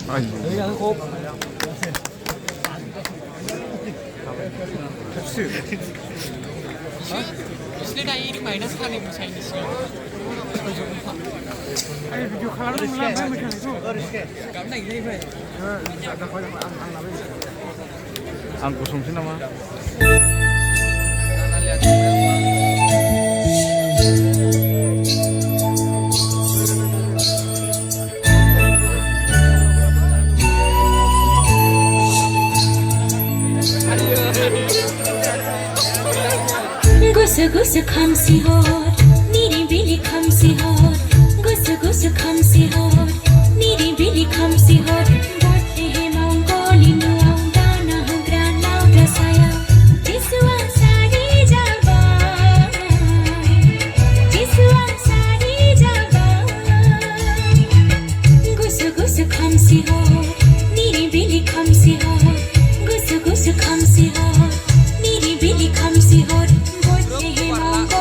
Đấy là khốp. Isne daí ini mainan sekali masa ini sih. Ayo video kalau malam macam itu. Kamu naik ini bre. Ada kau yang ang nabi. Ang kusum sih nama. Gusu khamsi hot, niri bili khamsi hot. Gusu khamsi hot, niri bili khamsi hot. Bote he maung goli nuang dana hangran lau dasaya. Jisuang sari jabai, jisuang sari jabai. Gusu khamsi hot, niri bili khamsi hot. Gusu khamsi hot, niri bili khamsi hot. Gusu khamsi hot,